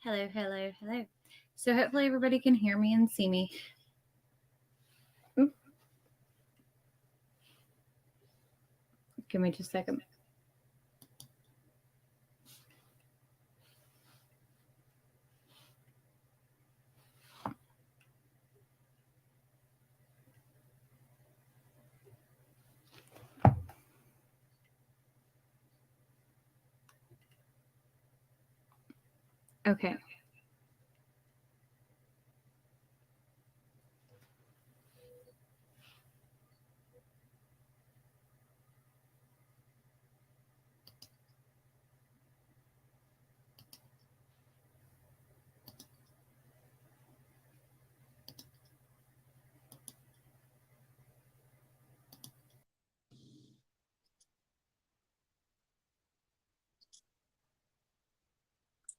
Hello, hello, hello. So hopefully everybody can hear me and see me. Oop. Give me just a second. Okay.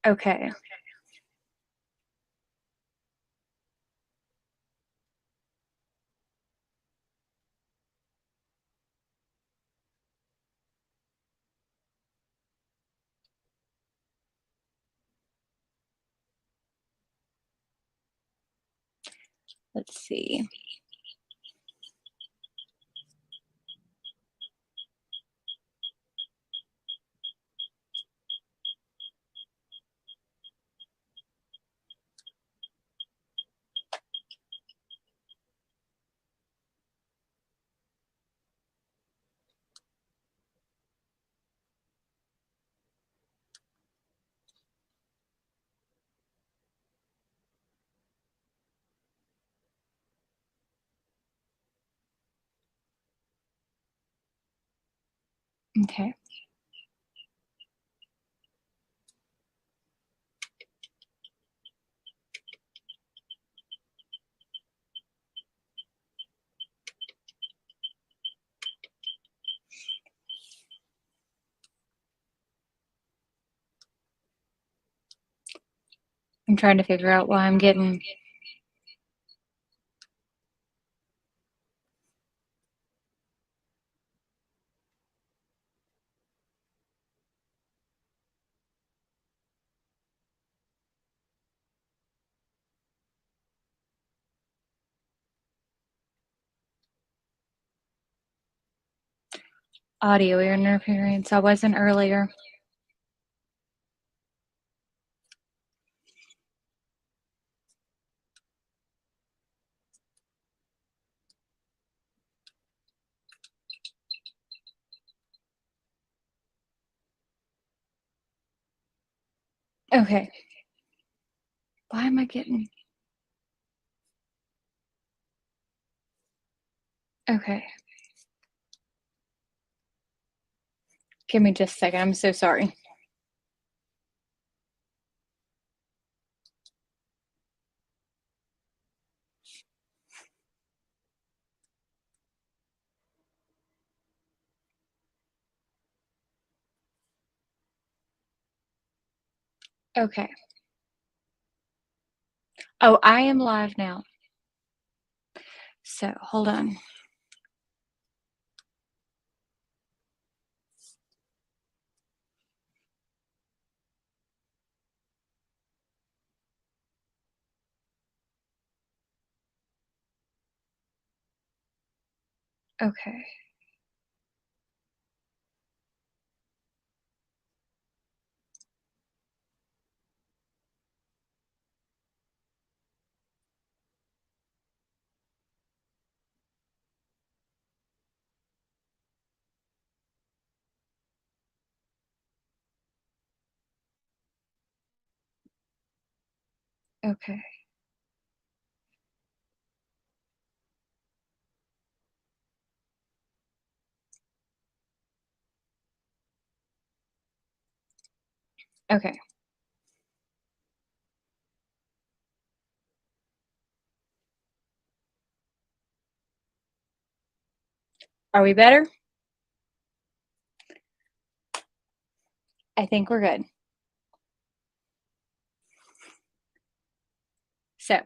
Okay. Let's see. Okay. I'm trying to figure out why I'm getting... audio interference. I wasn't earlier. Okay. Why am I getting... Okay. Give me just a second. I'm so sorry. Okay. Oh, I am live now. So, hold on. Okay. Okay. Okay. Are we better? I think we're good. So,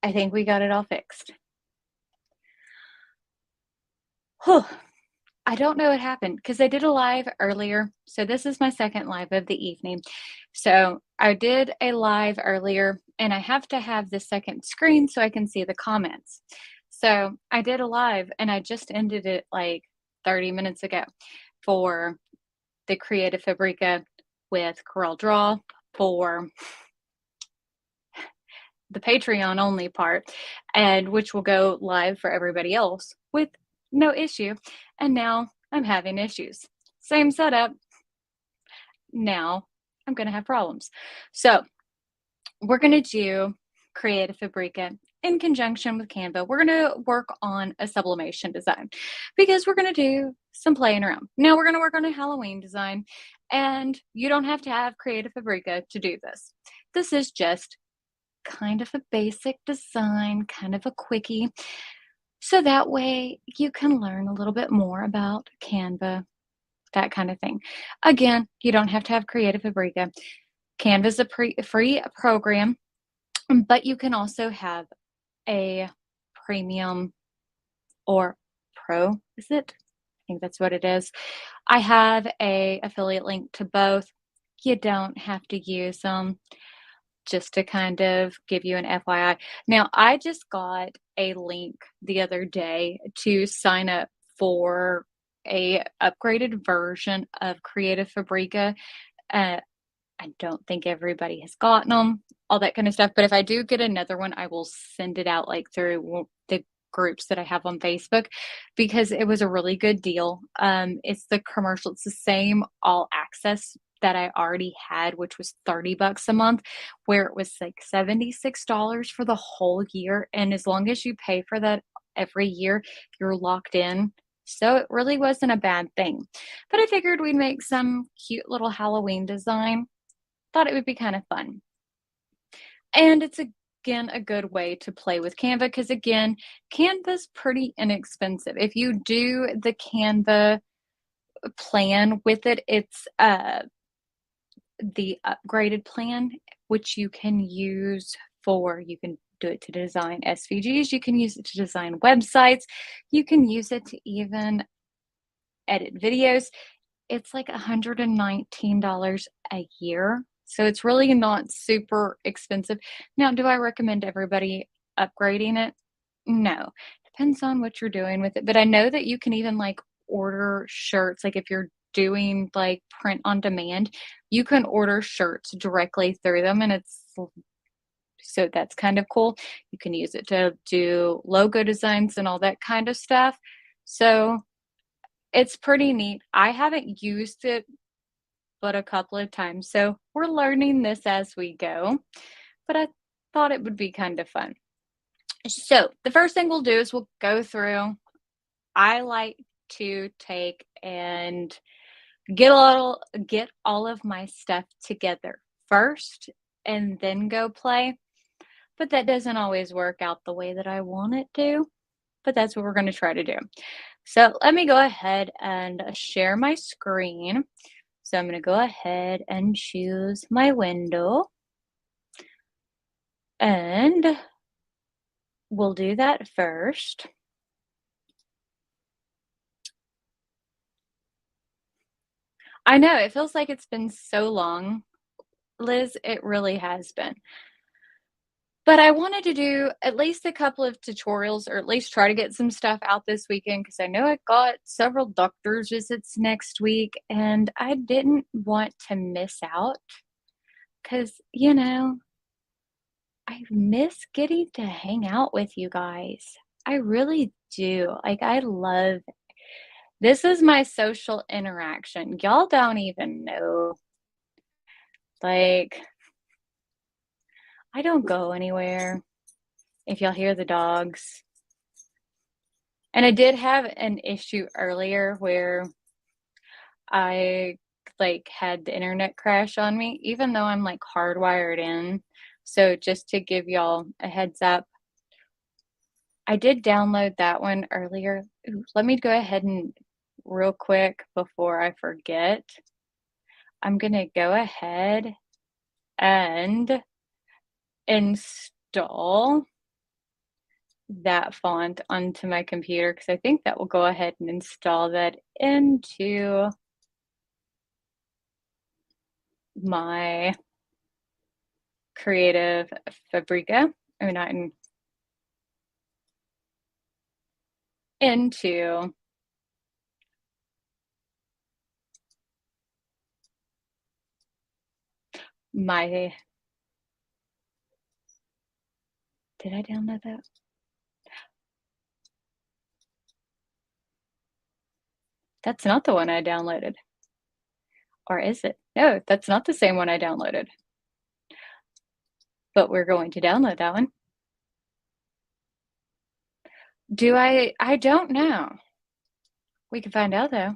I think we got it all fixed. Whew. I don't know what happened because I did a live earlier. So this is my second live of the evening. So I did a live earlier, and I have to have the second screen so I can see the comments. So I did a live, and I just ended it like 30 minutes ago for the Creative Fabrica with Corel Draw for the Patreon only part, and which will go live for everybody else with no issue. And now I'm having issues. Same setup. Now I'm going to have problems. So we're going to do Creative Fabrica in conjunction with Canva. We're going to work on a sublimation design because we're going to do some playing around. Now we're going to work on a Halloween design, and you don't have to have Creative Fabrica to do this. This is just kind of a basic design, kind of a quickie. So that way you can learn a little bit more about Canva, that kind of thing. Again, you don't have to have Creative Fabrica. Canva is a free program, but you can also have a premium or pro, is it? I think that's what it is. I have a affiliate link to both. You don't have to use them, just to kind of give you an FYI. Now, I just got a link the other day to sign up for a upgraded version of Creative Fabrica. I don't think everybody has gotten them, all that kind of stuff. But if I do get another one, I will send it out like through the groups that I have on Facebook because it was a really good deal. It's the commercial, it's the same all access that I already had, which was $30 a month, where it was like $76 for the whole year. And as long as you pay for that every year, you're locked in. So it really wasn't a bad thing. But I figured we'd make some cute little Halloween design. Thought it would be kind of fun. And it's again a good way to play with Canva because again, Canva's pretty inexpensive. If you do the Canva plan with it, it's the upgraded plan, which you can use for, you can do it to design SVGs, you can use it to design websites, you can use it to even edit videos. It's like $119 a year. So it's really not super expensive. Now, do I recommend everybody upgrading it? No. Depends on what you're doing with it. But I know that you can even like order shirts. Like if you're doing like print on demand, you can order shirts directly through them. And it's so that's kind of cool. You can use it to do logo designs and all that kind of stuff. So it's pretty neat. I haven't used it but a couple of times. So we're learning this as we go, but I thought it would be kind of fun. So the first thing we'll do is we'll go through. I like to take and get all of my stuff together first and then go play. But that doesn't always work out the way that I want it to. But that's what we're going to try to do. So let me go ahead and share my screen. So I'm going to go ahead and choose my window. And we'll do that first. I know, it feels like it's been so long, Liz. It really has been. But I wanted to do at least a couple of tutorials or at least try to get some stuff out this weekend because I know I got several doctor's visits next week and I didn't want to miss out because, you know, I miss getting to hang out with you guys. I really do. Like, I love this is my social interaction. Y'all don't even know. Like, I don't go anywhere. If y'all hear the dogs. And I did have an issue earlier where I like had the internet crash on me, even though I'm like hardwired in. So just to give y'all a heads up, I did download that one earlier. Ooh, let me go ahead and real quick before I forget. I'm going to go ahead and install that font onto my computer because I think that will go ahead and install that into my creative Fabrica, I mean, not into my, did I download that? That's not the one I downloaded. Or is it? No, that's not the same one I downloaded. But we're going to download that one. Do I? I don't know. We can find out though.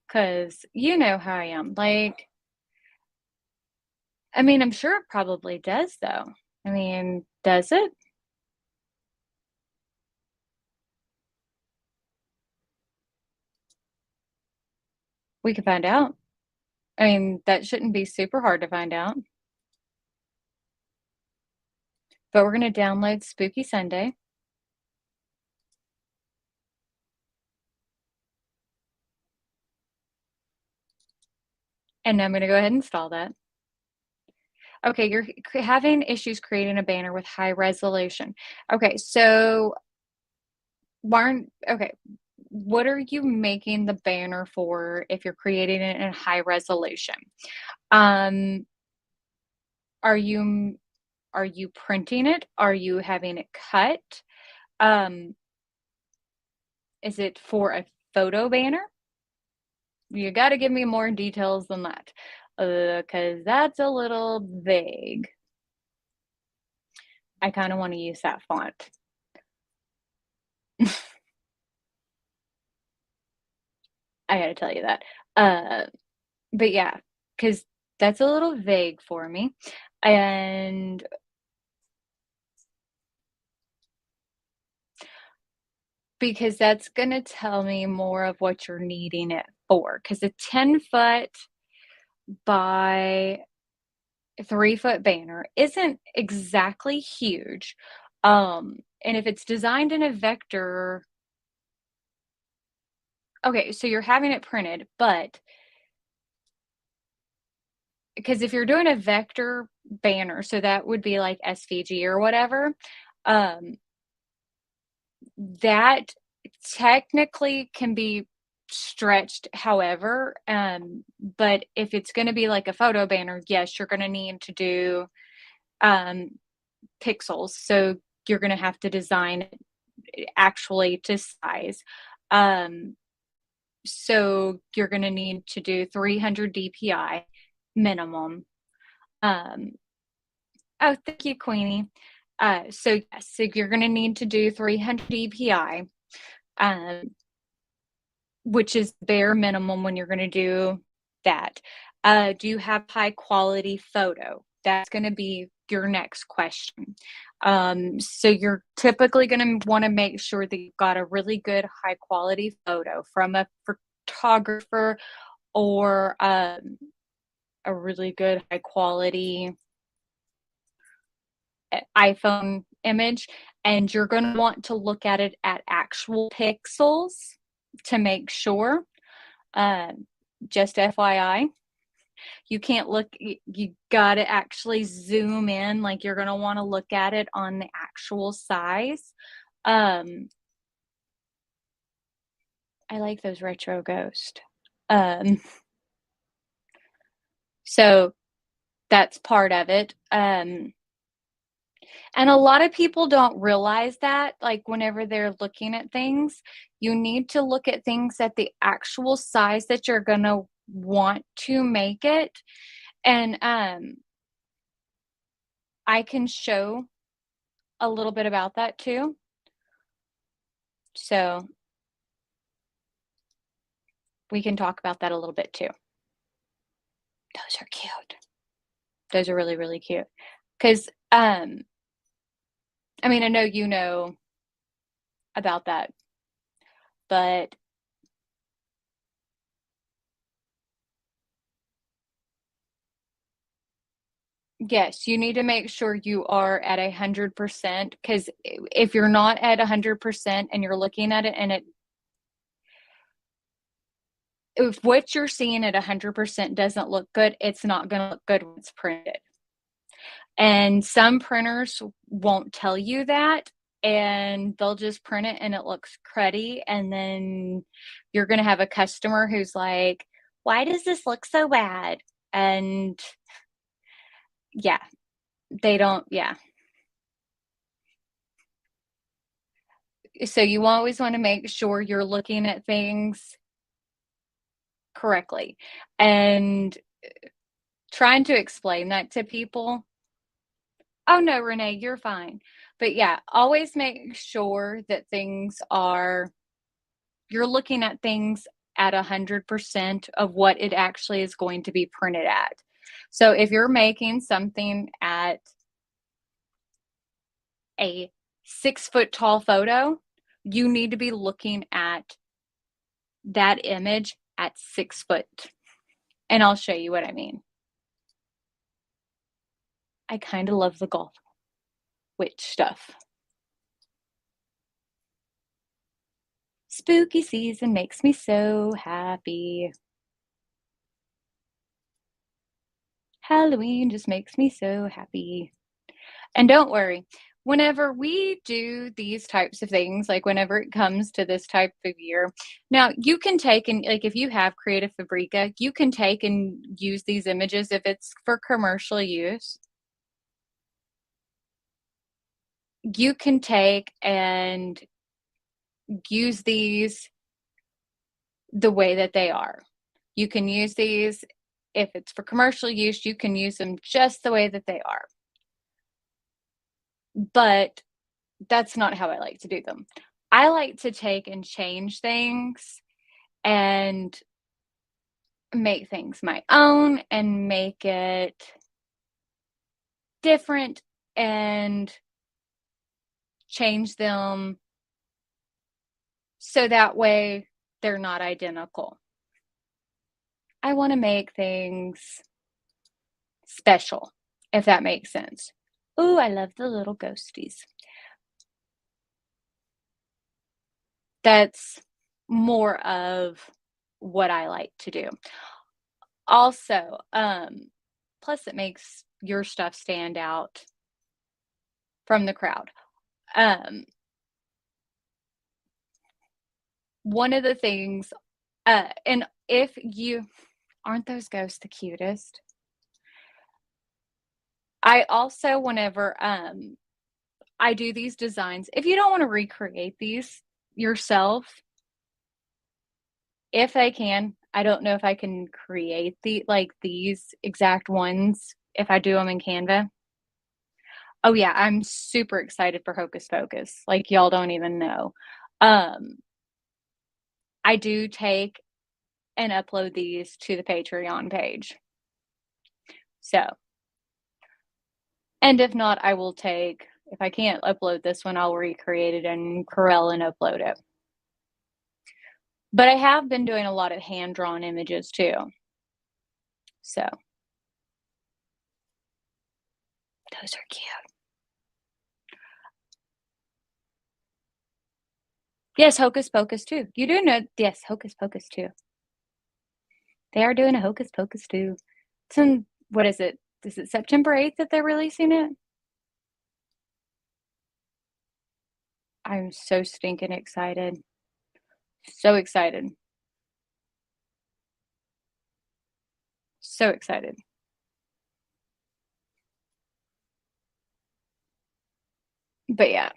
Because you know how I am. Like, I mean, I'm sure it probably does though. I mean, does it? We can find out. I mean, that shouldn't be super hard to find out. But we're going to download Spooky Sunday. And I'm going to go ahead and install that. Okay, you're having issues creating a banner with high resolution. Okay, so okay, what are you making the banner for if you're creating it in high resolution? Um, are you printing it? Are you having it cut? Is it for a photo banner? You got to give me more details than that, because that's a little vague. I kind of want to use that font. I got to tell you that. But yeah, because that's a little vague for me. And because that's going to tell me more of what you're needing it for. Because a 10-foot by 3-foot banner isn't exactly huge. And if it's designed in a vector, okay, so you're having it printed, but because if you're doing a vector banner, so that would be like SVG or whatever, that technically can be stretched however, but if it's going to be like a photo banner, yes, you're going to need to do pixels, so you're going to have to design it actually to size. So you're going to need to do 300 DPI minimum. Oh, thank you, Queenie. So yes, so you're going to need to do 300 DPI, which is bare minimum when you're going to do that. Do you have high quality photo? That's going to be your next question. So you're typically going to want to make sure that you've got a really good high quality photo from a photographer or a really good high quality iPhone image, and you're going to want to look at it at actual pixels to make sure. Just FYI, you can't look, you got to actually zoom in, like you're going to want to look at it on the actual size. I like those retro ghosts. So that's part of it. And a lot of people don't realize that, like whenever they're looking at things, you need to look at things at the actual size that you're going to want to make it. And I can show a little bit about that too. So we can talk about that a little bit too. Those are cute. Those are really, really cute. Because, I mean, I know you know about that, but yes, you need to make sure you are at 100%, because if you're not at 100% and you're looking at it and if what you're seeing at 100% doesn't look good, it's not gonna look good when it's printed. And some printers won't tell you that, and they'll just print it and it looks cruddy, and then you're gonna have a customer who's like, "Why does this look so bad?" And yeah, they don't yeah. So you always wanna make sure you're looking at things correctly, and trying to explain that to people. Oh, no, Renee, you're fine. But yeah, always make sure that things are you're looking at things at 100% of what it actually is going to be printed at. So if you're making something at a 6 foot tall photo, you need to be looking at that image at 6 foot. And I'll show you what I mean. I kind of love the golf witch stuff. Spooky season makes me so happy. Halloween just makes me so happy. And don't worry, whenever we do these types of things, like whenever it comes to this type of year, now you can take and like if you have Creative Fabrica, you can take and use these images if it's for commercial use. You can take and use these the way that they are. You can use these if it's for commercial use, you can use them just the way that they are. But that's not how I like to do them. I like to take and change things and make things my own and make it different and change them so that way they're not identical. I want to make things special, if that makes sense. Ooh, I love the little ghosties. That's more of what I like to do. Also, plus it makes your stuff stand out from the crowd. One of the things, and if you aren't those ghosts the cutest? I also, whenever I do these designs, if you don't want to recreate these yourself, if I can, I don't know if I can create these exact ones if I do them in Canva. Oh yeah, I'm super excited for Hocus Pocus. Like y'all don't even know. Um, I do take and upload these to the Patreon page. So, and if not, I will take, if I can't upload this one, I'll recreate it in Corel and upload it. But I have been doing a lot of hand-drawn images too. So, those are cute. Yes, Hocus Pocus 2. You do know, yes, Hocus Pocus 2. They are doing a Hocus Pocus 2. It's in, what is it? Is it September 8th that they're releasing it? I'm so stinking excited. So excited. So excited. But yeah.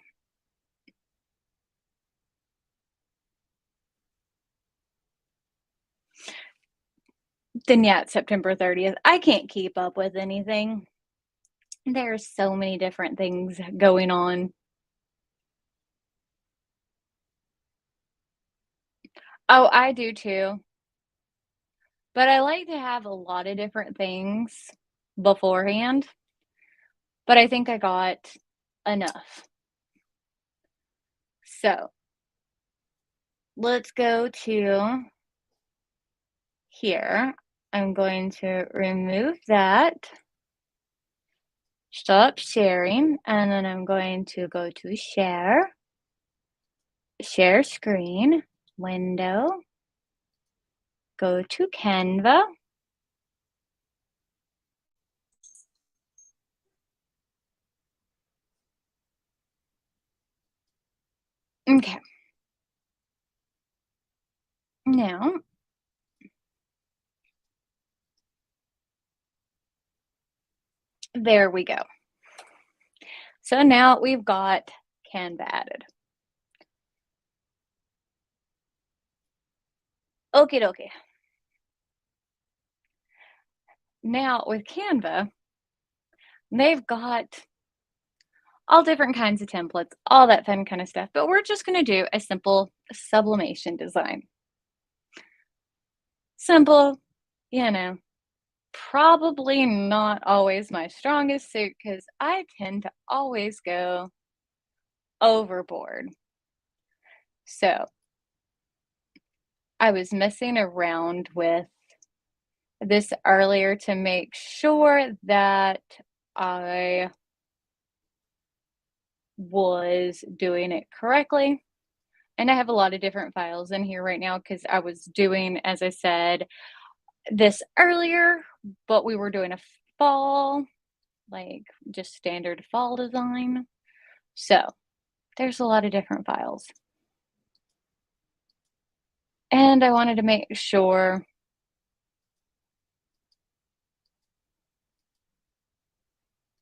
Then yeah, it's September 30th. I can't keep up with anything. There's so many different things going on. Oh, I do too. But I like to have a lot of different things beforehand. But I think I got enough. So let's go to here. I'm going to remove that. Stop sharing. And then I'm going to go to share. Share screen. Window. go to Canva. Okay. Now, there we go. So now we've got Canva added. Okie dokie. Now with Canva, they've got all different kinds of templates, all that fun kind of stuff, but we're just going to do a simple sublimation design. Simple, you know, probably not always my strongest suit because I tend to always go overboard. So I was messing around with this earlier to make sure that I was doing it correctly. And I have a lot of different files in here right now because I was doing, as I said, this earlier, but we were doing a fall, like just standard fall design. So there's a lot of different files. And I wanted to make sure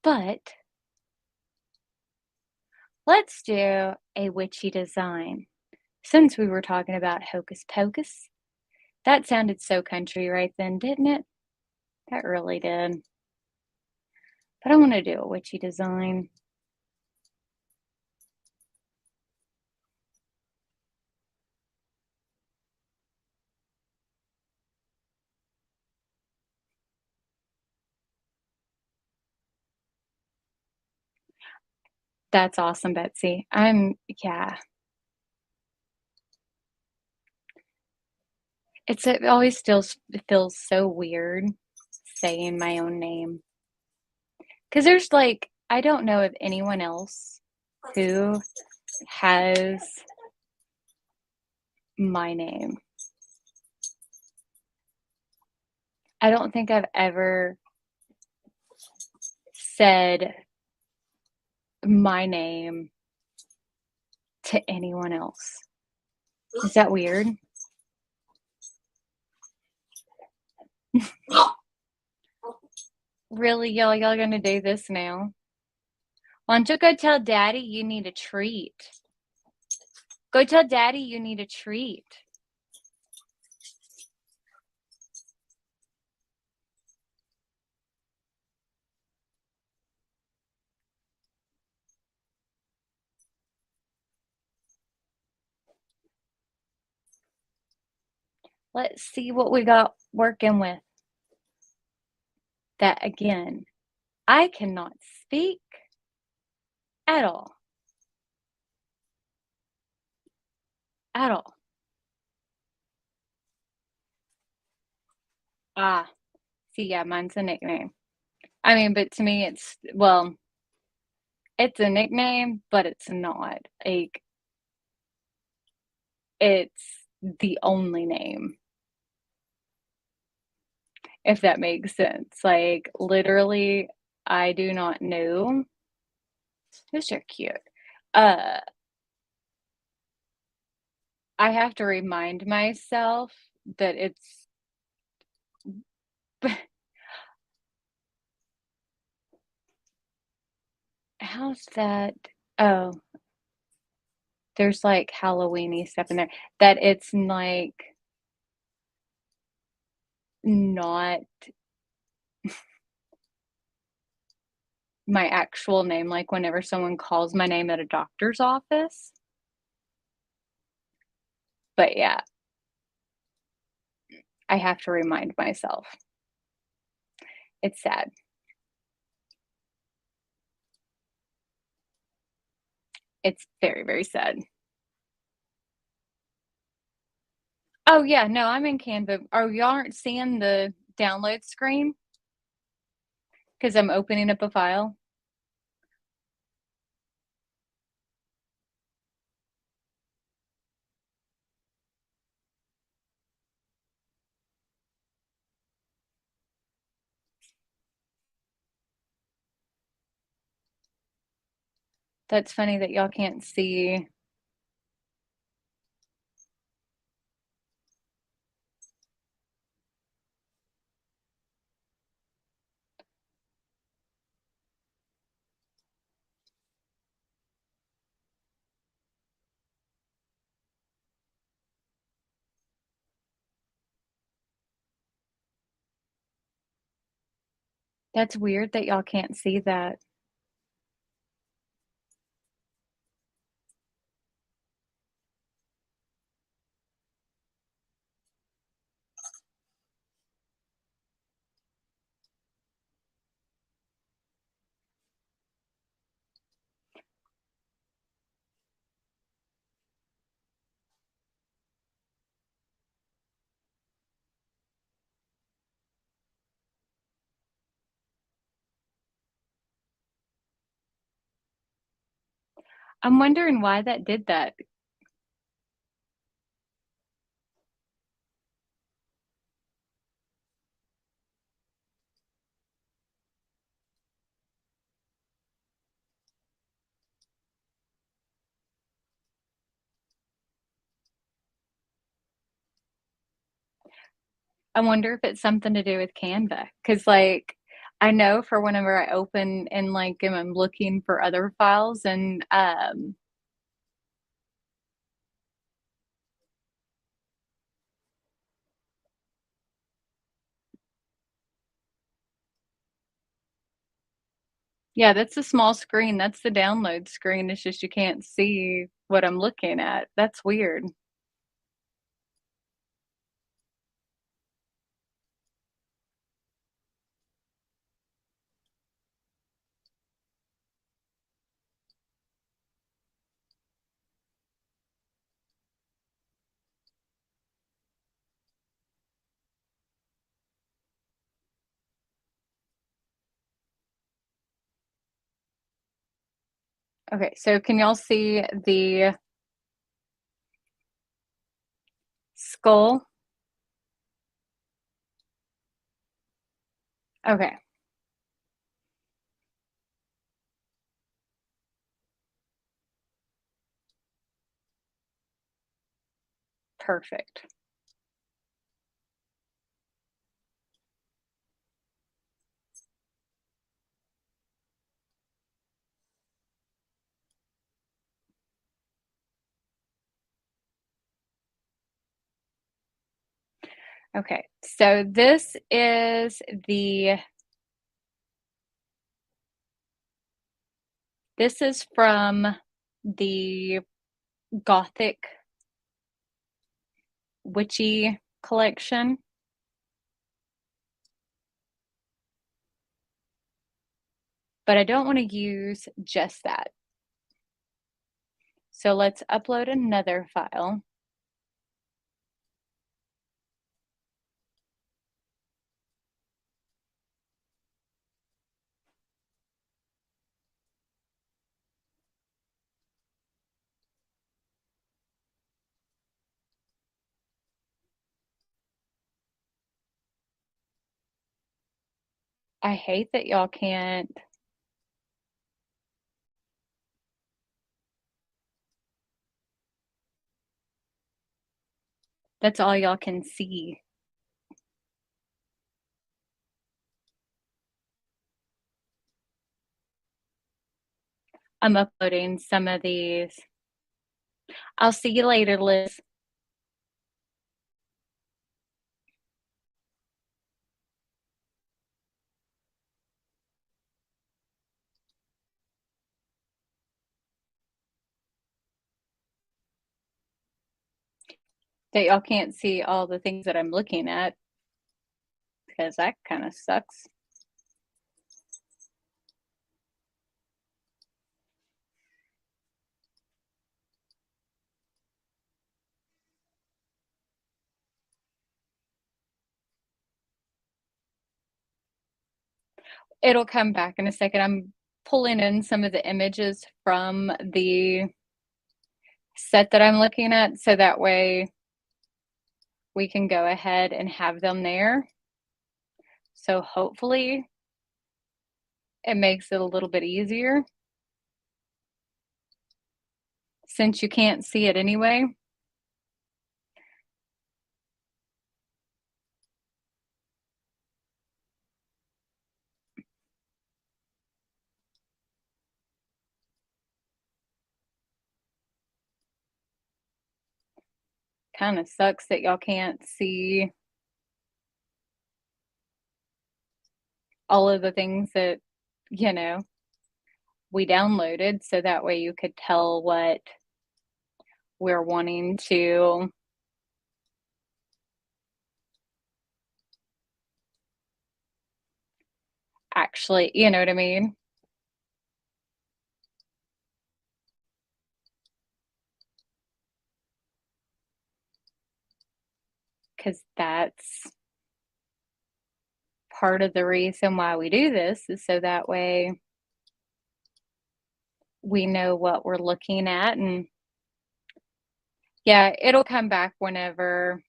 but let's do a witchy design. Since we were talking about hocus pocus, that sounded so country right then, didn't it? That really did. But I want to do a witchy design. That's awesome, Betsy. Yeah. It always still feels so weird saying my own name. Because there's like, I don't know of anyone else who has my name. I don't think I've ever said my name to anyone else. Is that weird? Really, y'all gonna do this now? Why don't you go tell Daddy you need a treat? Go tell Daddy you need a treat. Let's see what we got working with. That again, I cannot speak at all. At all. Ah, see, yeah, mine's a nickname. I mean, but to me, well, it's a nickname, but it's not. Like, it's the only name, if that makes sense. Like, literally, I do not know. Those are cute. Uh, I have to remind myself that it's how's that? Oh, there's like Halloweeny stuff in there. That it's like not my actual name, like whenever someone calls my name at a doctor's office. But yeah, I have to remind myself. It's sad. It's very, very sad. Oh yeah, no, I'm in Canva. Oh, y'all aren't seeing the download screen because I'm opening up a file. That's funny that y'all can't see. That's weird that y'all can't see that. I'm wondering why that did that. I wonder if it's something to do with Canva, because like, I know for whenever I open and, like, I'm looking for other files and, yeah, that's a small screen, that's the download screen, it's just you can't see what I'm looking at. That's weird. Okay, so can y'all see the skull? Okay, perfect. Okay, so the this is from the Gothic Witchy collection, but I don't wanna use just that. So let's upload another file. I hate that y'all can't. That's all y'all can see. I'm uploading some of these. I'll see you later, Liz. That y'all can't see all the things that I'm looking at because that kind of sucks. It'll come back in a second. I'm pulling in some of the images from the set that I'm looking at so that way we can go ahead and have them there. So hopefully it makes it a little bit easier. since you can't see it anyway. Kind of sucks that y'all can't see all of the things that, you know, we downloaded so that way you could tell what we're wanting to actually, you know what I mean? Because that's part of the reason why we do this is so that way we know what we're looking at. And yeah, it'll come back whenever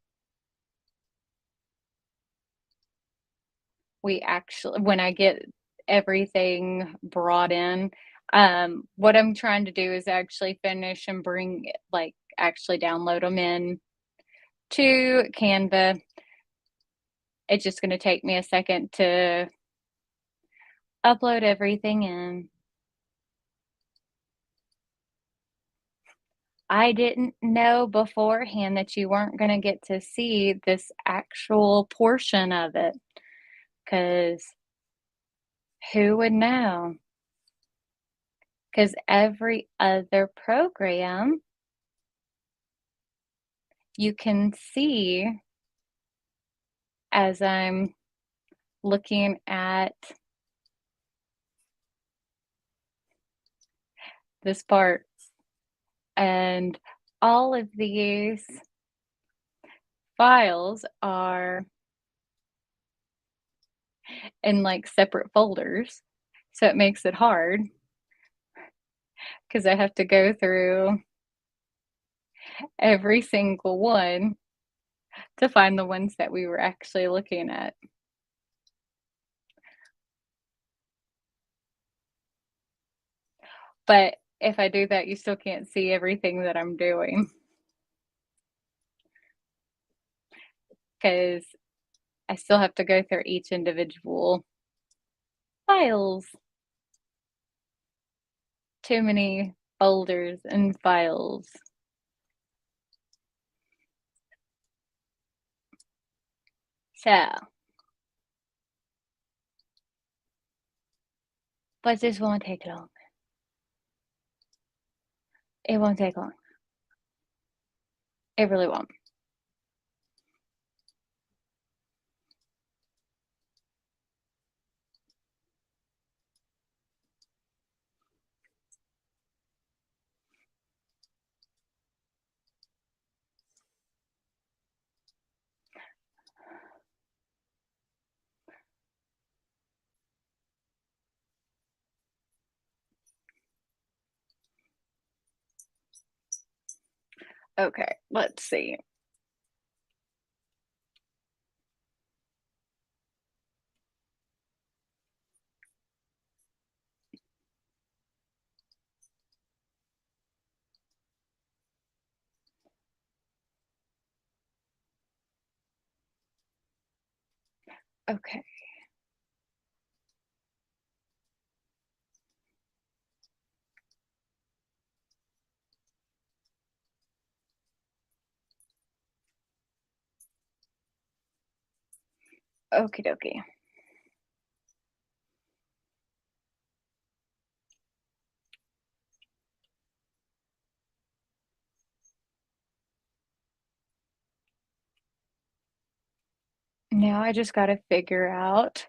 when I get everything brought in. What I'm trying to do is actually finish and actually download them in to Canva. It's just going to take me a second to upload everything in. I didn't know beforehand that you weren't going to get to see this actual portion of it, because who would know? Because every other program you can see as I'm looking at this part. And all of these files are in like separate folders. So it makes it hard because I have to go through every single one to find the ones that we were actually looking at. But if I do that, you still can't see everything that I'm doing, because I still have to go through each individual files. Too many folders and files. So, but this won't take long. It won't take long. It really won't. Okay, let's see. Okay. Okie dokie. Now I just got to figure out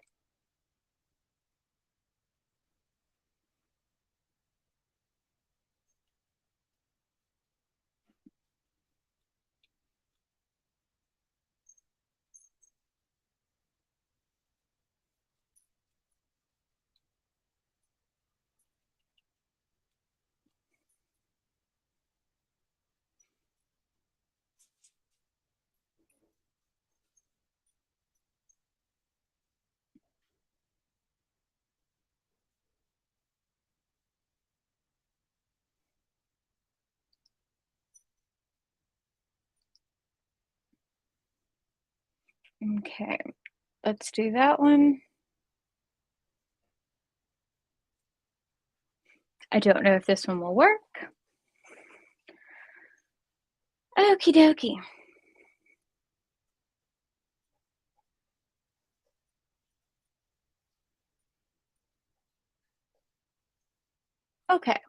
Okay, let's do that one. I don't know if this one will work. Okie dokie. Okay.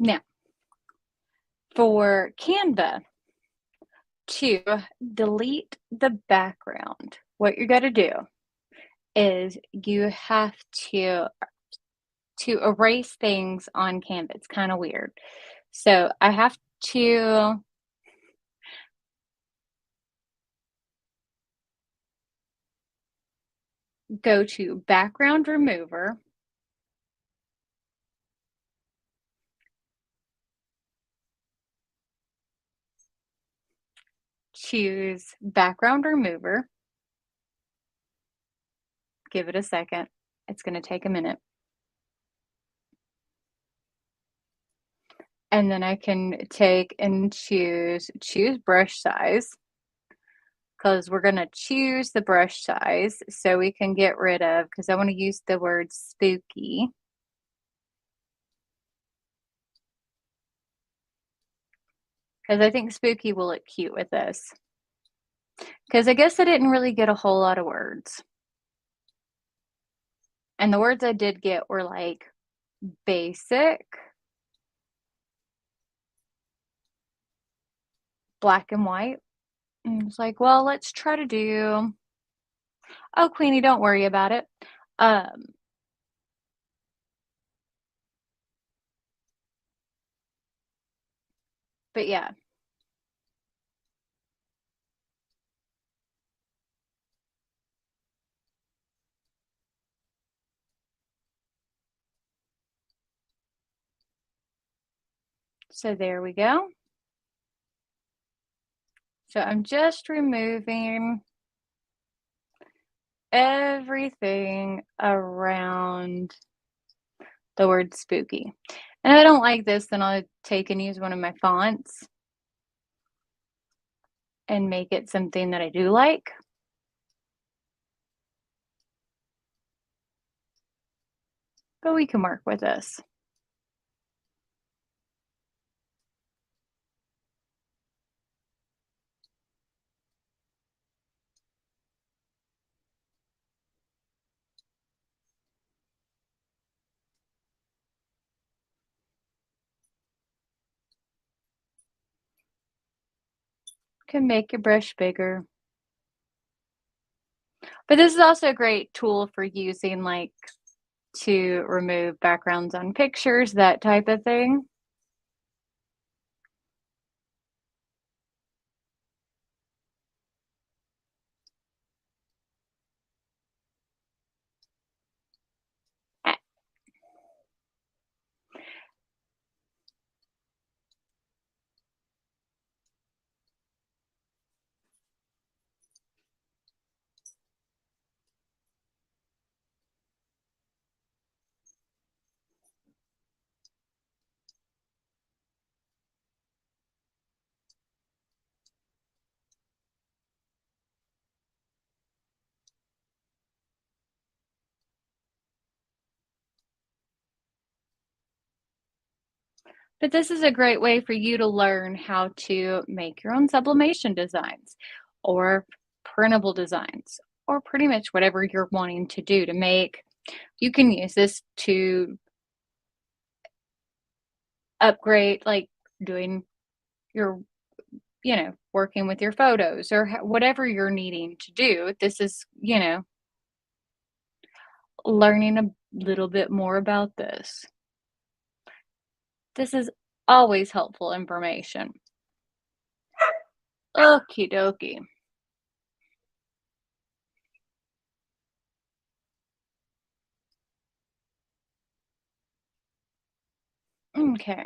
Now, for Canva, to delete the background, what you're going to do is you have to erase things on Canva. It's kind of weird. So I have to go to background remover, choose background remover, give it a second. It's going to take a minute. And then I can take and choose brush size, because we're going to choose the brush size so we can get rid of, because I want to use the word spooky. Because I think spooky will look cute with this. Because I guess I didn't really get a whole lot of words. And the words I did get were like basic, black and white. And it's like, well, let's try to do, oh, Queenie, don't worry about it. Um, but yeah. So there we go. So I'm just removing everything around the word spooky. And if I don't like this, then I'll take and use one of my fonts and make it something that I do like. But we can work with this. Can make your brush bigger. But this is also a great tool for using, like, to remove backgrounds on pictures, that type of thing. But this is a great way for you to learn how to make your own sublimation designs or printable designs or pretty much whatever you're wanting to do to make. You can use this to upgrade, like doing your, working with your photos or whatever you're needing to do. This is, learning a little bit more about this. This is always helpful information. Okie dokie. Okay,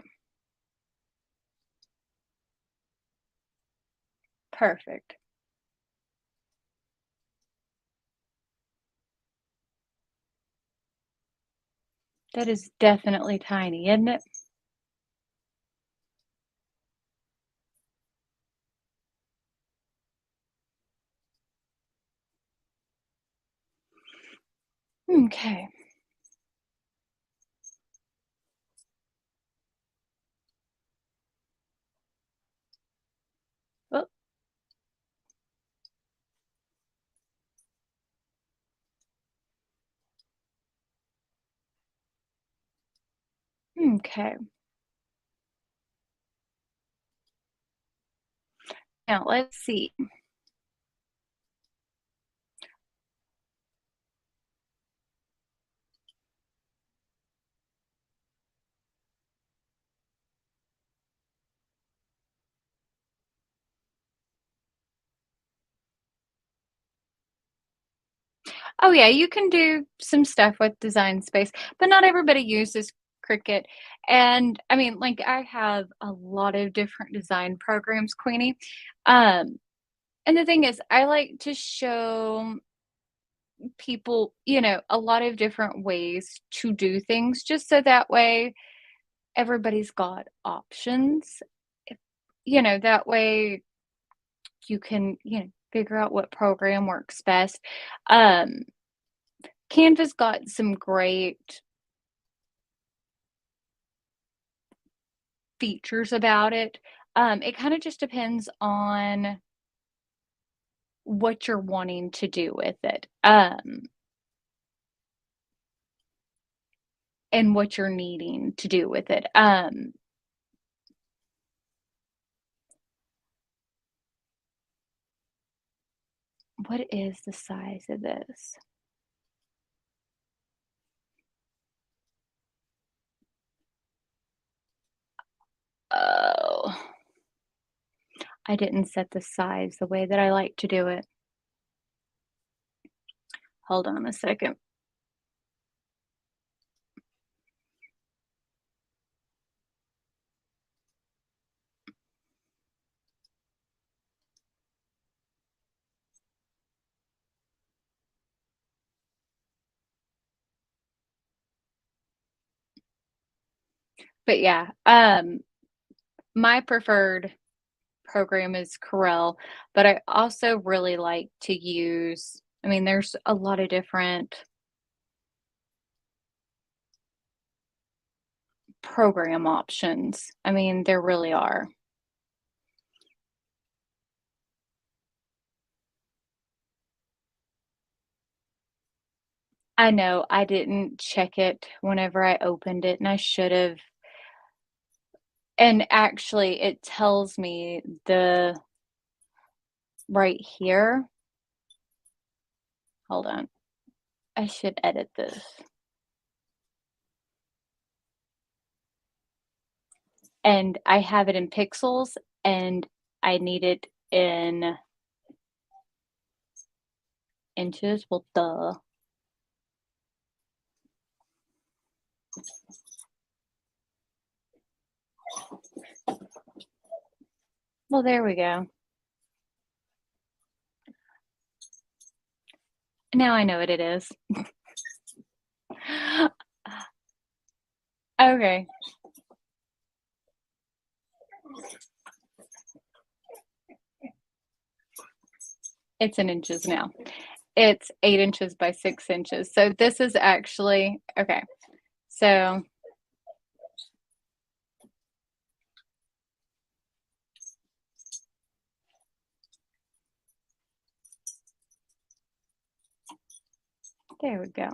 perfect. That is definitely tiny, isn't it? Okay. Oh, okay. Now let's see. Oh yeah, you can do some stuff with Design Space, but not everybody uses Cricut. And I mean, like I have a lot of different design programs, Queenie. Um, and the thing is, I like to show people, a lot of different ways to do things just so that way everybody's got options. If- that way you can, figure out what program works best. Um, Canva's got some great features about it. It kind of just depends on what you're wanting to do with it, and what you're needing to do with it. What is the size of this? Oh, I didn't set the size the way that I like to do it. Hold on a second. But yeah, my preferred program is Corel, but I also really like to use, I mean, there's a lot of different program options. I mean, there really are. I know I didn't check it whenever I opened it, and I should have. And actually, it tells me the right here. Hold on. I should edit this. And I have it in pixels, and I need it in inches. Well, duh. Well, there we go. Now I know what it is. Okay. It's in inches now. It's 8 inches by 6 inches. So this is actually, okay. So there we go.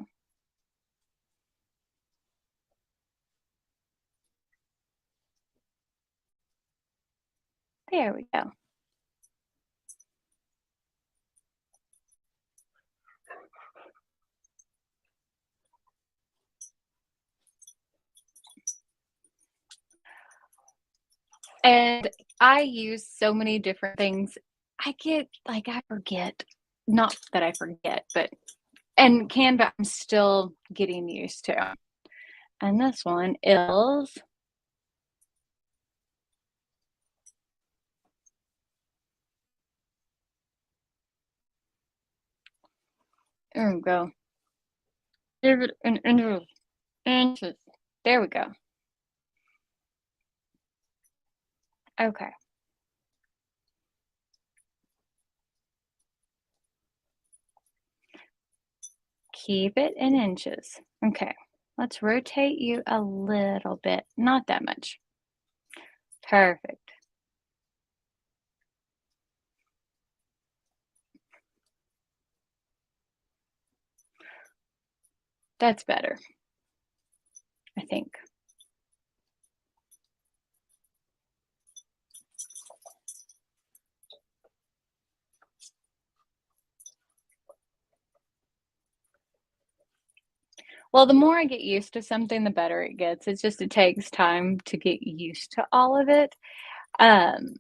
There we go. And I use so many different things. I forget. Not that I forget, but and Canva, I'm still getting used to. And this one is, there we go. Give it an inch. inches. There we go. Okay. Keep it in inches. Okay. Let's rotate you a little bit, not that much. Perfect. That's better, I think. Well, the more I get used to something, the better it gets. It's just it takes time to get used to all of it. Um,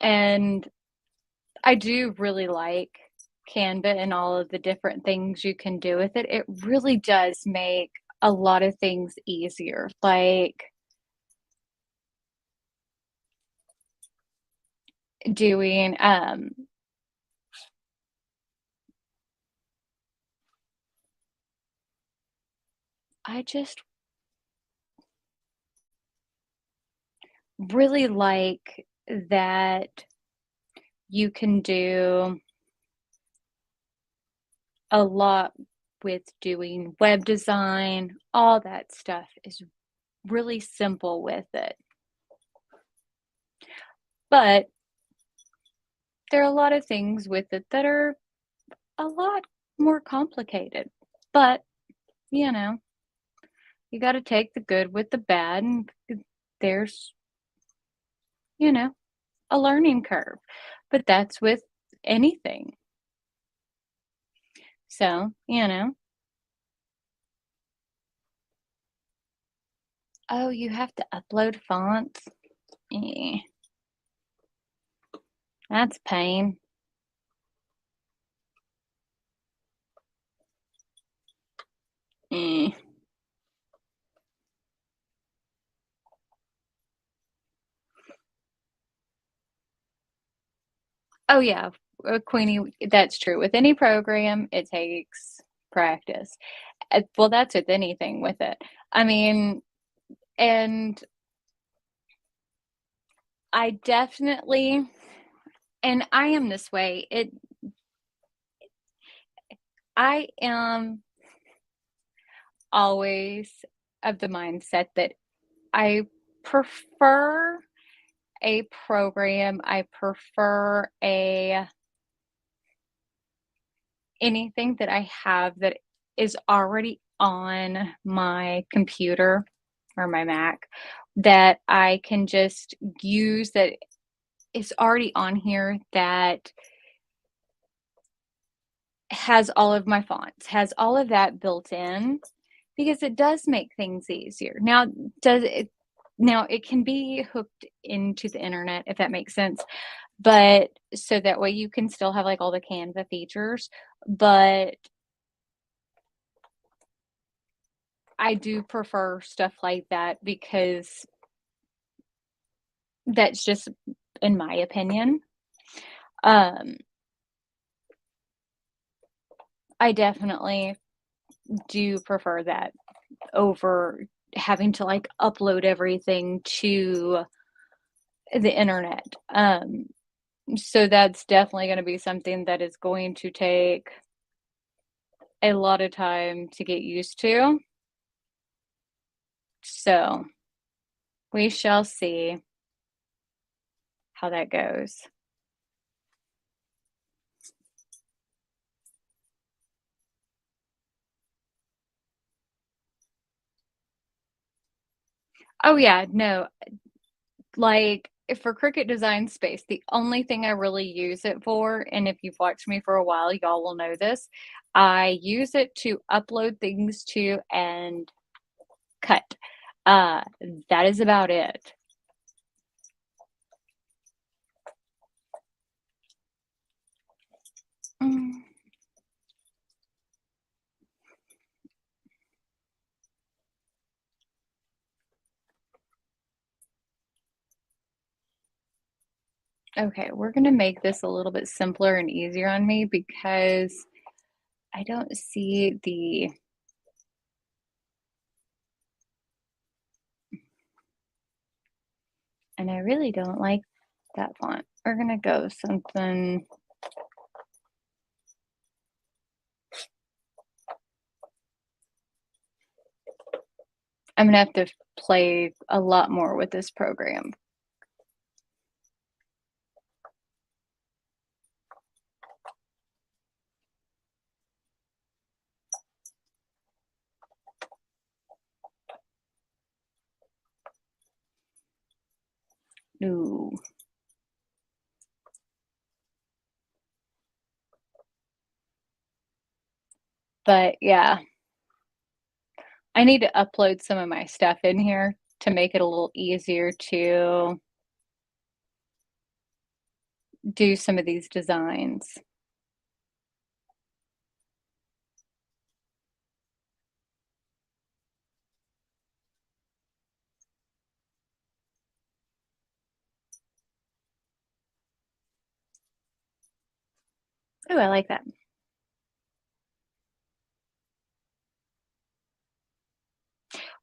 and I do really like Canva and all of the different things you can do with it. It really does make a lot of things easier. Like doing I just really like that you can do a lot with doing web design, all that stuff is really simple with it. But there are a lot of things with it that are a lot more complicated. But, you know, you got to take the good with the bad, and there's, you know, a learning curve. But that's with anything. So, oh, you have to upload fonts. Eh, that's pain. Eh. Oh, yeah, Queenie, that's true. With any program, it takes practice. Well, that's with anything with it. I mean, and I definitely, and I am this way. I am always of the mindset that I prefer a program. I prefer a anything that I have that is already on my computer or my Mac that I can just use that is already on here that has all of my fonts, has all of that built in because it does make things easier. Now it can be hooked into the internet if that makes sense, but so that way you can still have like all the Canva features, but I do prefer stuff like that because that's just in my opinion. Um, I definitely do prefer that over having to like upload everything to the internet. So that's definitely going to be something that is going to take a lot of time to get used to. So we shall see how that goes. Oh yeah, no, like for Cricut Design Space, the only thing I really use it for, and if you've watched me for a while, y'all will know this, I use it to upload things to and cut. Uh, that is about it. Mm. Okay, we're gonna make this a little bit simpler and easier on me because I don't see the and I really don't like that font. We're gonna go something. I'm gonna have to play a lot more with this program. Ooh. But yeah, I need to upload some of my stuff in here to make it a little easier to do some of these designs. Ooh, I like that.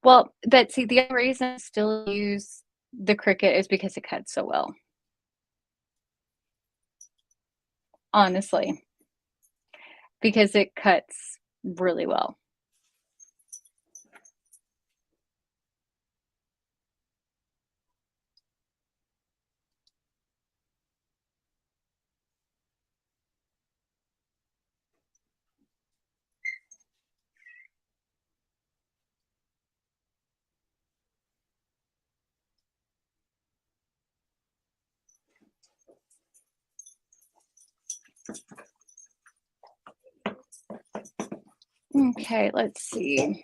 Well, Betsy, the only reason I still use the Cricut is because it cuts so well, honestly, because it cuts really well. Okay, let's see.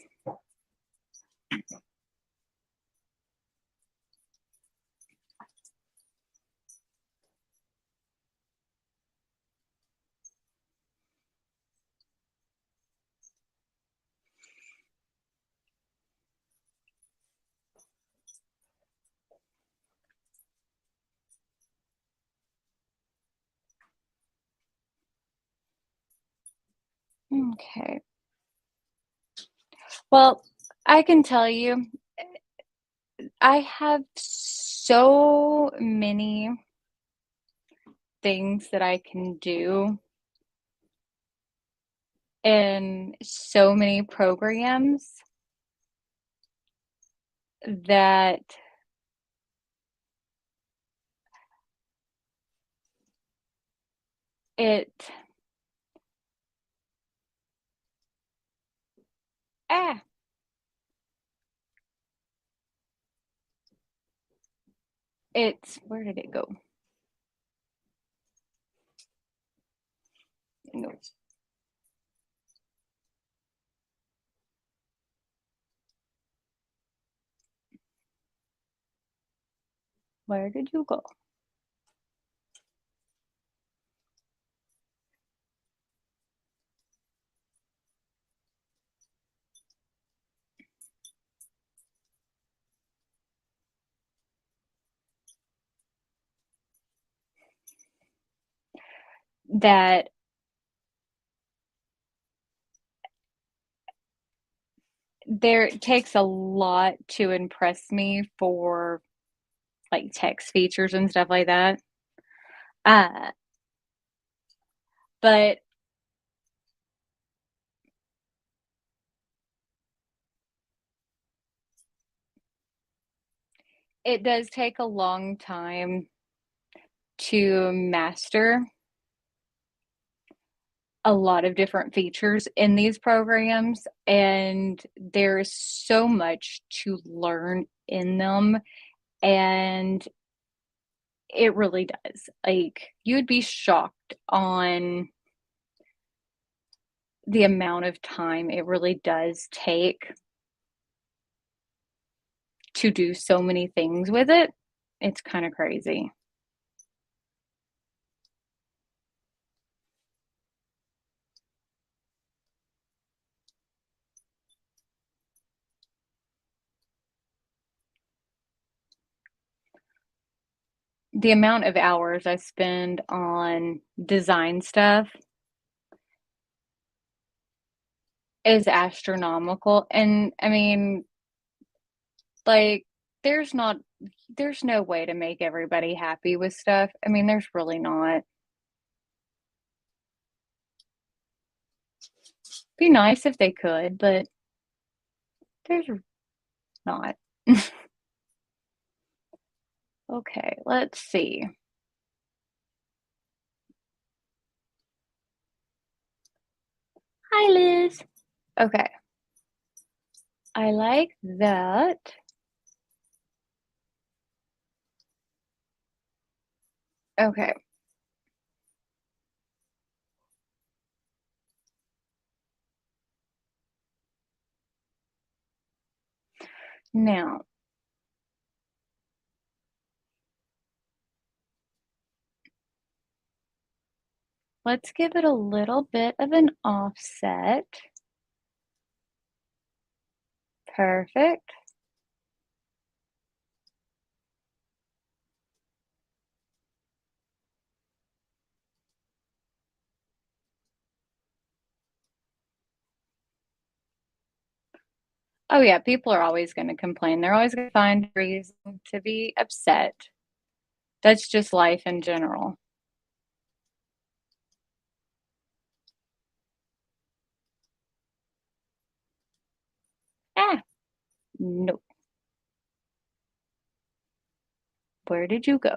Okay. Well, I can tell you, I have so many things that I can do in so many programs that it ah, it's where did it go? No. Where did you go? That there it takes a lot to impress me for like text features and stuff like that. Uh, but it does take a long time to master a lot of different features in these programs, and there's so much to learn in them, and it really does. Like, you'd be shocked on the amount of time it really does take to do so many things with it. It's kind of crazy. the amount of hours I spend on design stuff is astronomical, and, I mean, like, there's not there's no way to make everybody happy with stuff. I mean, there's really not. Be nice if they could, but there's not. Okay, let's see. Hi, Liz. Okay, I like that. Okay, now let's give it a little bit of an offset. Perfect. Oh, yeah, people are always gonna complain. They're always gonna find a reason to be upset. That's just life in general. Ah, nope. Where did you go?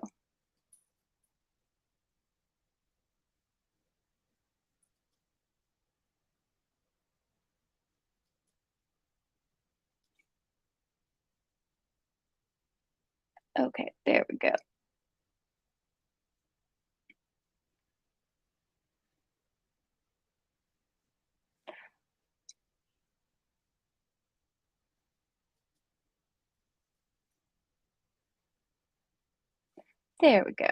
Okay, there we go. There we go.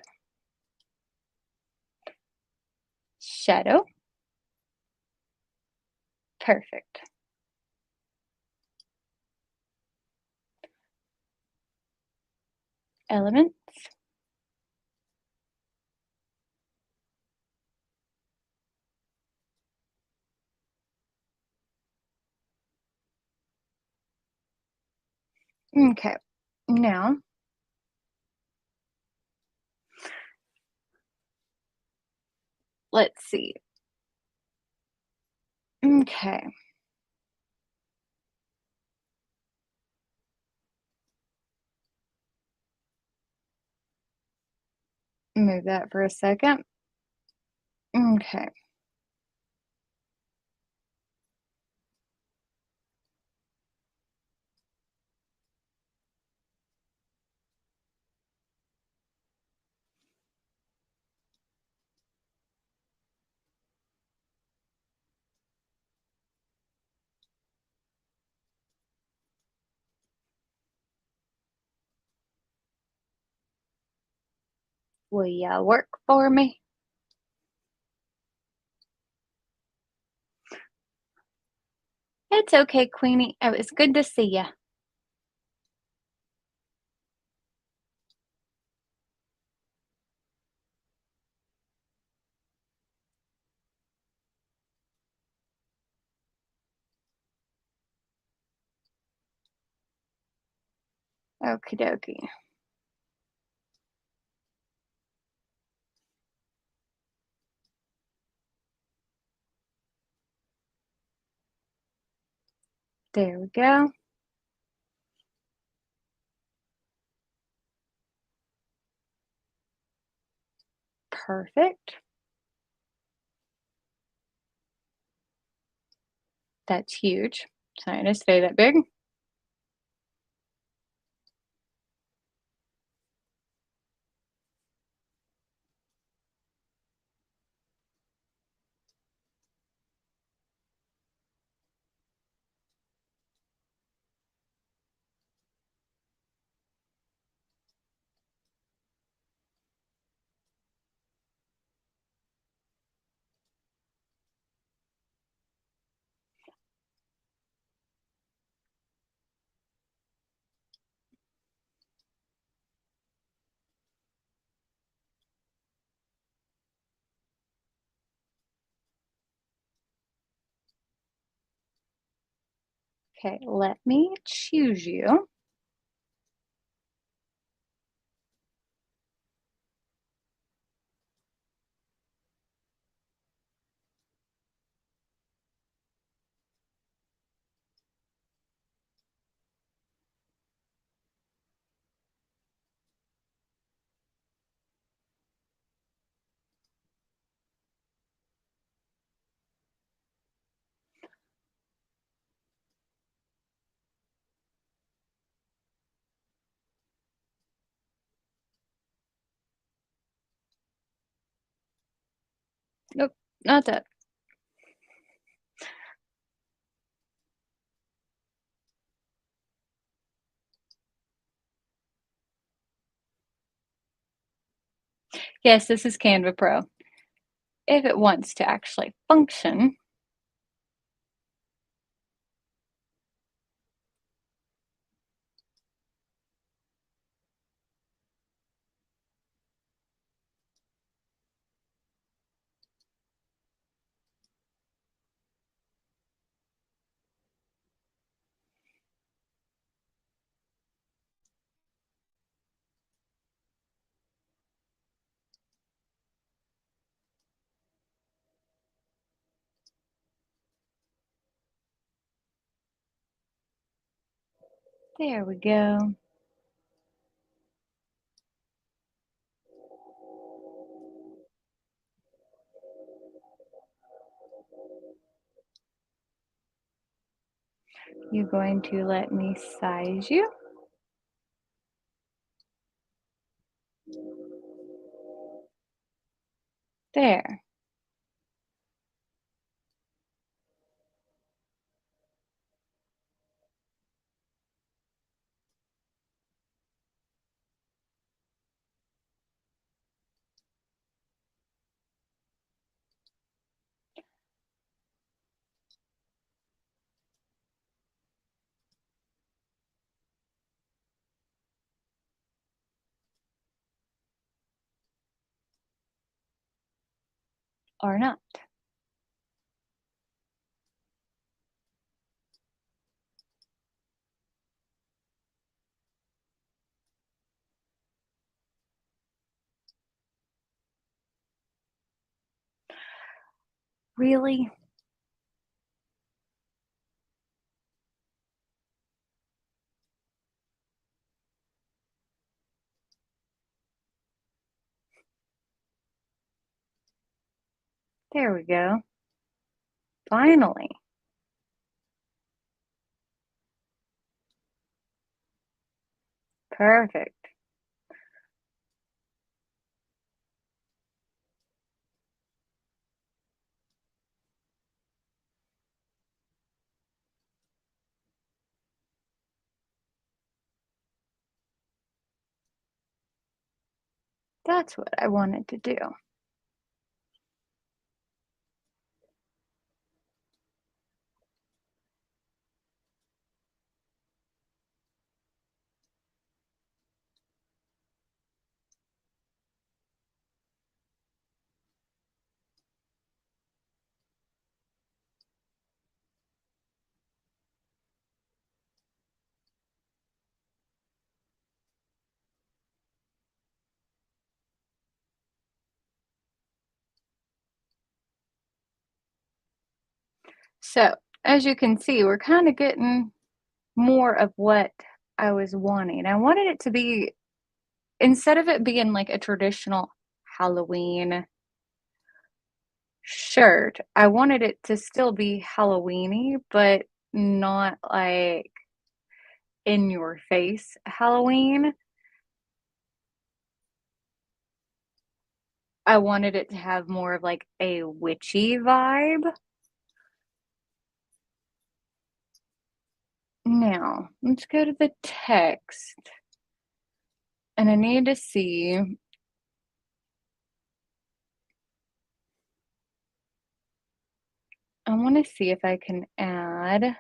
Shadow. Perfect. Elements. Okay, now let's see. Okay, move that for a second. Okay, will ya work for me? It's okay, Queenie. Oh, it's good to see ya. Okie dokie. There we go. Perfect. That's huge. Trying to stay that big. Okay, let me choose you. Nope, not that. Yes, this is Canva Pro. If it wants to actually function, there we go. You're going to let me size you. There. Or not. Really? There we go. Finally. Perfect. That's what I wanted to do. So, as you can see, we're kind of getting more of what I was wanting. I wanted it to be, instead of it being like a traditional Halloween shirt, I wanted it to still be Halloweeny, but not like in your face Halloween. I wanted it to have more of like a witchy vibe. Now, let's go to the text. And I need to see, I want to see if I can add.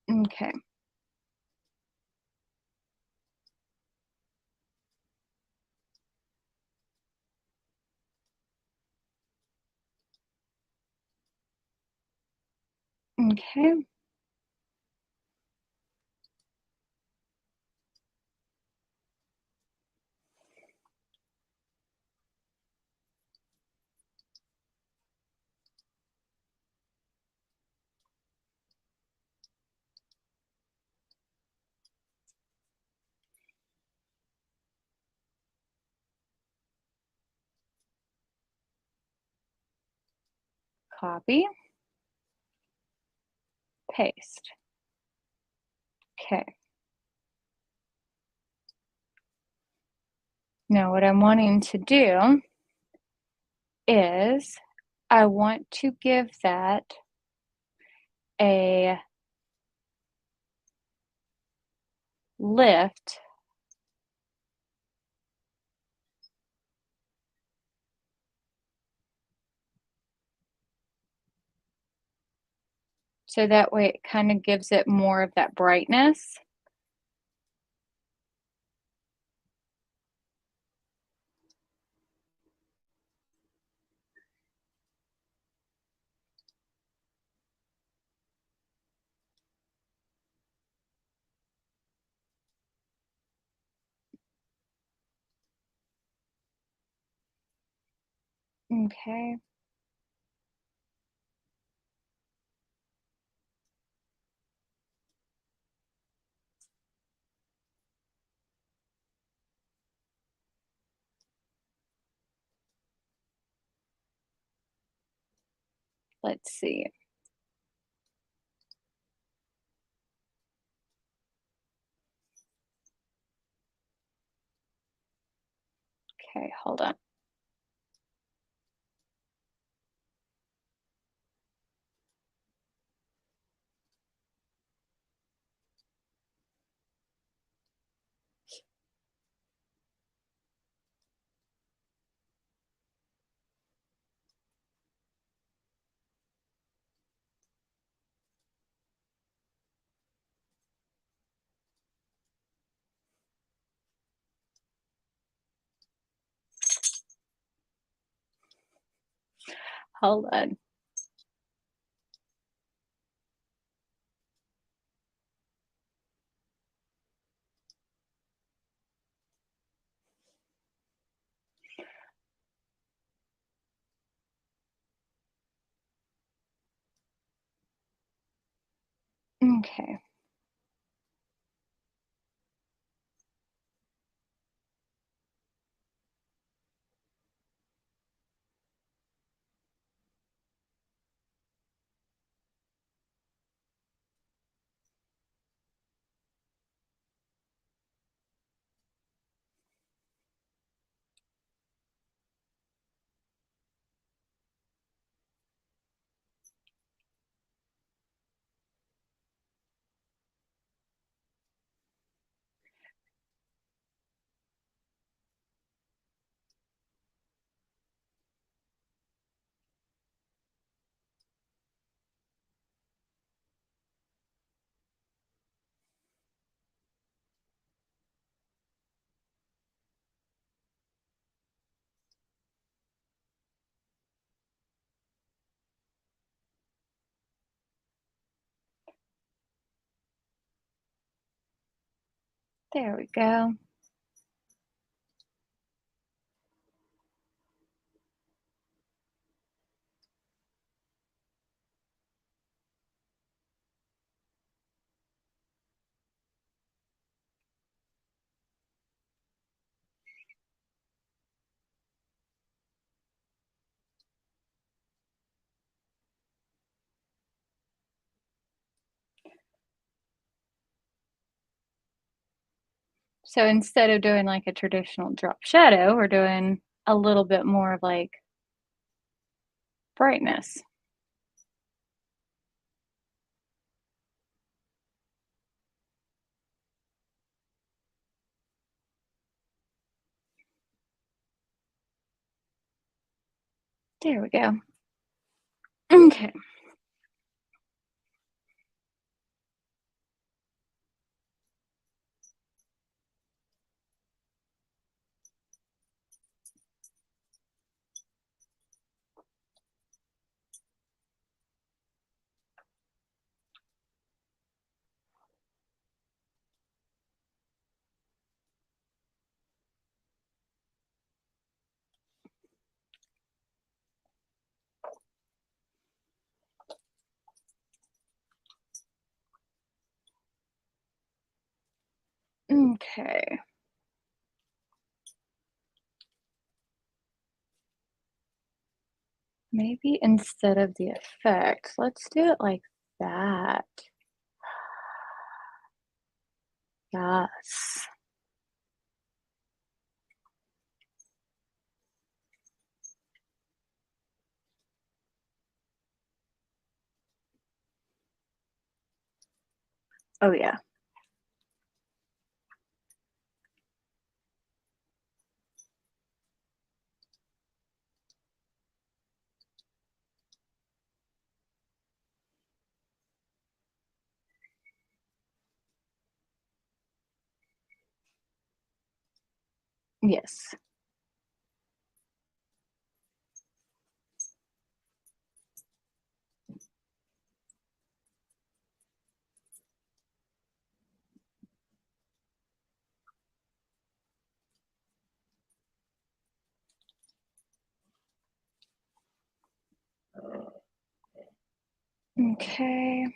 Okay. Okay. Copy, paste. Okay. Now what I'm wanting to do is I want to give that a lift. So that way it kind of gives it more of that brightness. Okay. Let's see. Okay, hold on. Hold on. Okay. There we go. So instead of doing like a traditional drop shadow, we're doing a little bit more of like brightness. There we go. Okay. Okay. Maybe instead of the effect, let's do it like that. Yes. Oh, yeah. Yes. Okay.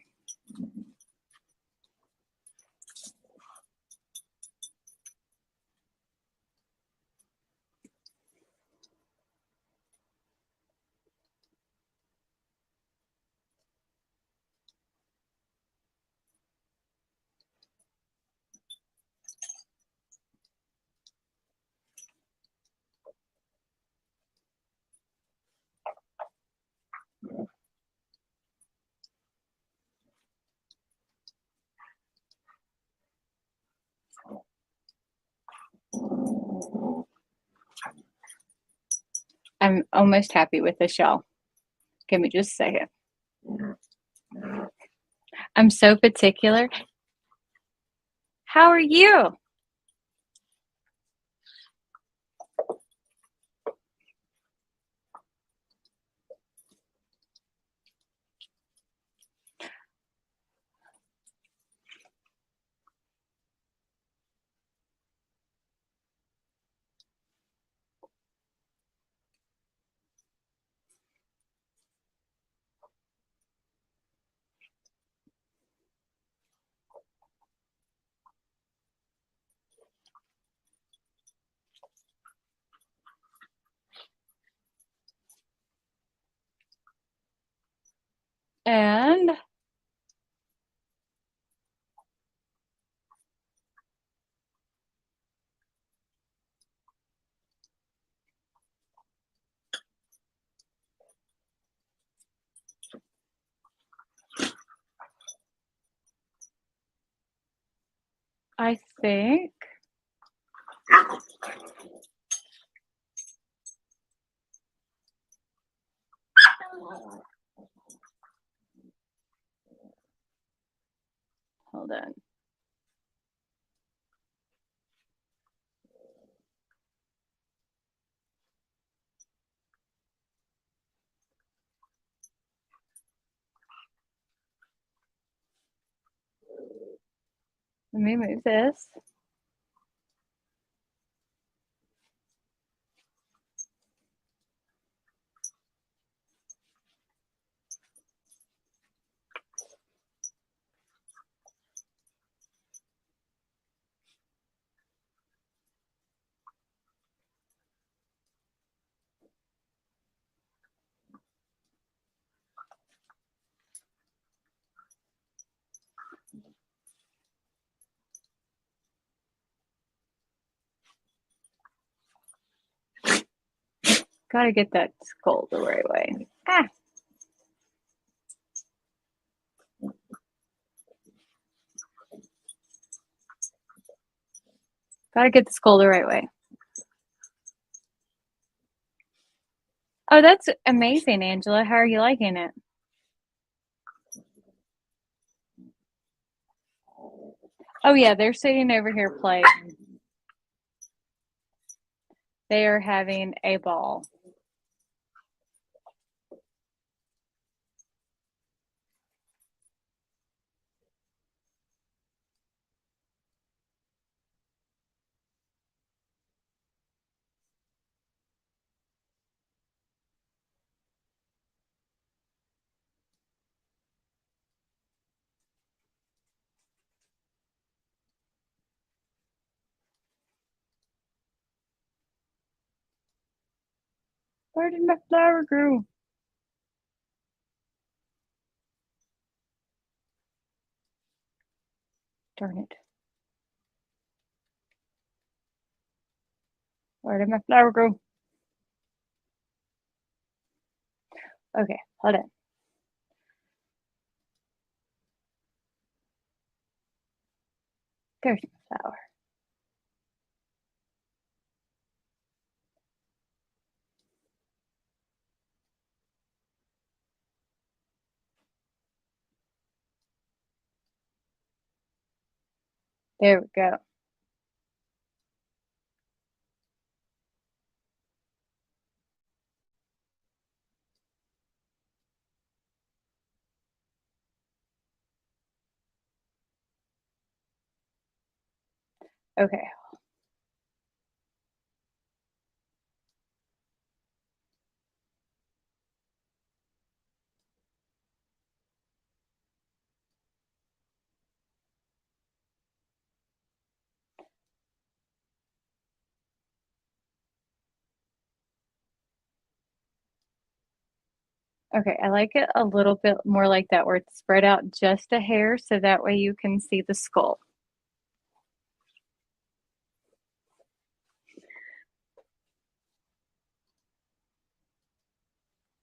I'm almost happy with the shell. Give me just a second. I'm so particular. How are you? And I think hold on. Let me move this. Gotta get that skull the right way. Ah, gotta get the skull the right way. Oh, that's amazing, Angela. How are you liking it? Oh, yeah, they're sitting over here playing. They are having a ball. Where did my flower go? Darn it. Where did my flower go? Okay, hold on. There's my flower. There we go. Okay. Okay, I like it a little bit more like that, where it's spread out just a hair, so that way you can see the skull.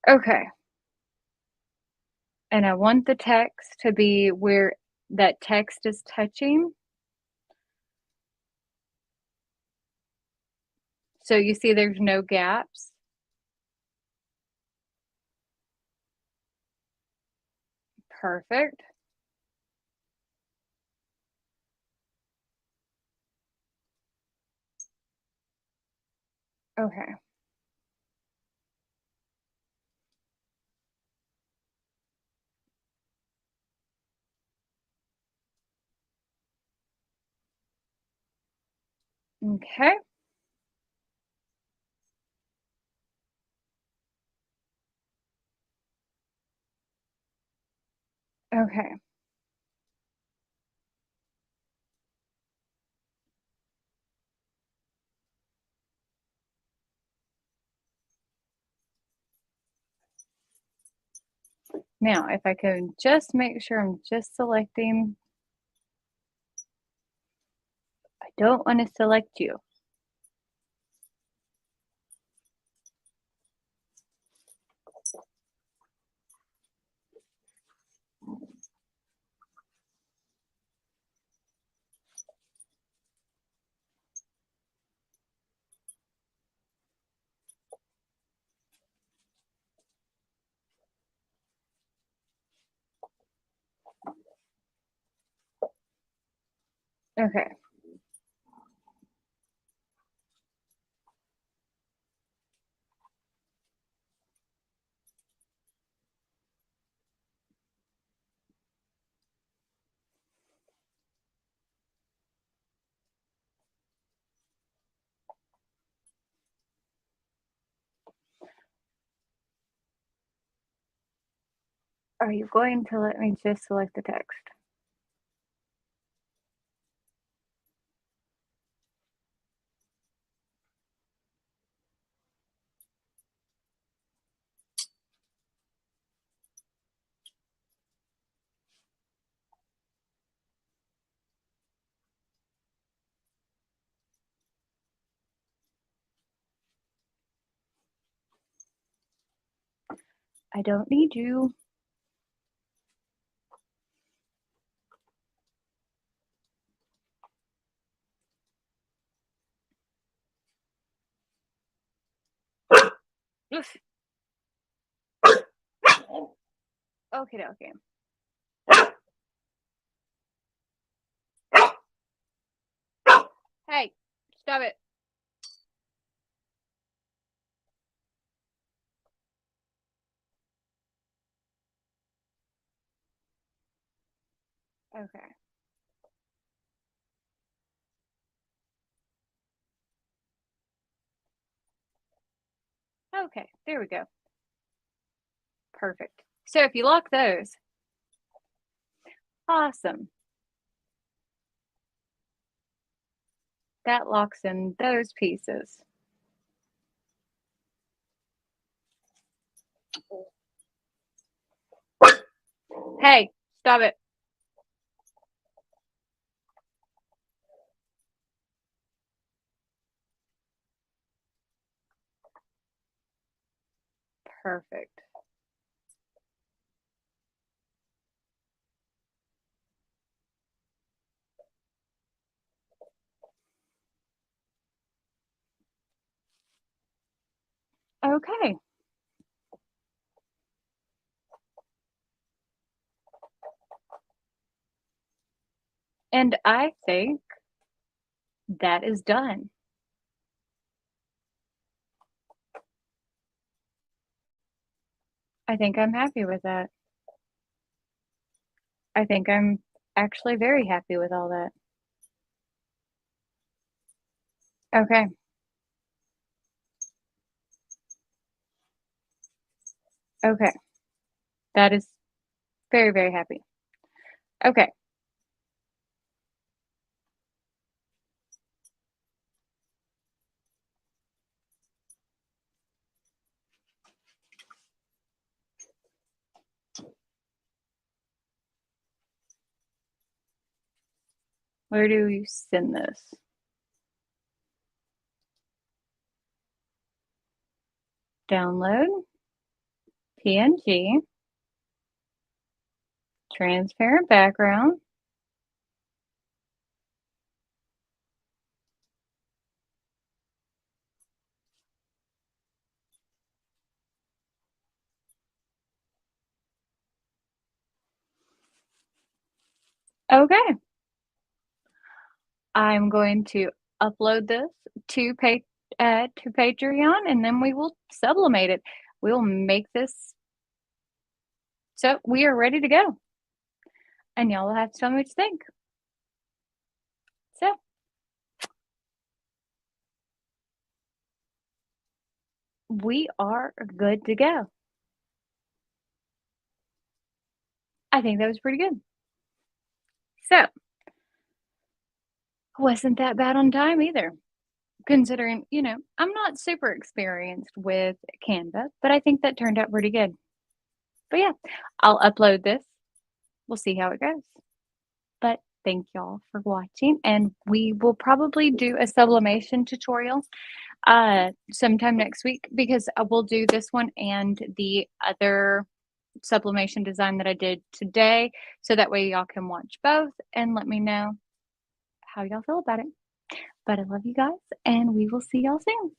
Okay. And I want the text to be where that text is touching. So you see there's no gaps. Perfect. Okay. Okay. Okay. Now, if I can just make sure I'm just selecting, I don't want to select you. Okay. Are you going to let me just select the text? I don't need you. Oof. Okay, okay. Hey, stop it. Okay. Okay, there we go. Perfect. So if you lock those, awesome. That locks in those pieces. Hey, stop it. Perfect. Okay. And I think that is done. I think I'm happy with that. I think I'm actually very happy with all that. Okay. Okay. That is very, very happy. Okay. Where do you send this? Download, PNG, transparent background. Okay. I'm going to upload this to to Patreon, and then we will sublimate it. We'll make this so we are ready to go. And y'all will have to tell me what you think. So we are good to go. I think that was pretty good. So wasn't that bad on time either. Considering, I'm not super experienced with Canva, but I think that turned out pretty good. But yeah, I'll upload this. We'll see how it goes. But thank y'all for watching, and we will probably do a sublimation tutorial sometime next week because I will do this one and the other sublimation design that I did today, so that way y'all can watch both and let me know how y'all feel about it. But I love you guys, and we will see y'all soon.